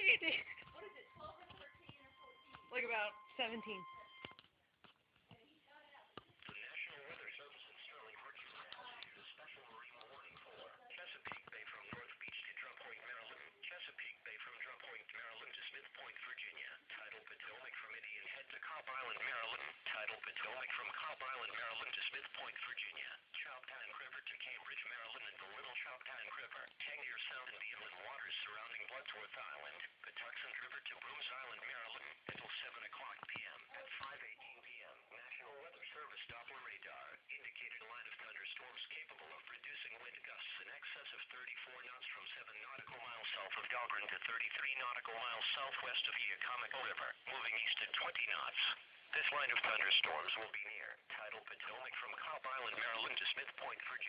What is it, 12 or 13 or 14? Like about 17. The National Weather Service in Sterling, Virginia has issued a special marine warning for Chesapeake Bay from North Beach to Drum Point, Maryland. Chesapeake Bay from Drum Point, Maryland to Smith Point, Virginia. Tidal Potomac from Indian Head to Cobb Island, Maryland. Tidal Potomac from Cobb Island, Maryland to Smith Point, Virginia. Choptank River to Cambridge, Maryland and the Little Choptank River. Tangier Sound and the inland waters surrounding Bloodsworth Island. Patuxent River to Brooms Island, Maryland until 7 o'clock p.m. At 5:18 p.m., National Weather Service Doppler radar indicated a line of thunderstorms capable of producing wind gusts in excess of 34 knots from 7 nautical miles south of Dahlgren to 33 nautical miles southwest of Yacomic River, moving east at 20 knots. This line of thunderstorms will be near Tidal Potomac from Cobb Island, Maryland to Smith Point, Virginia.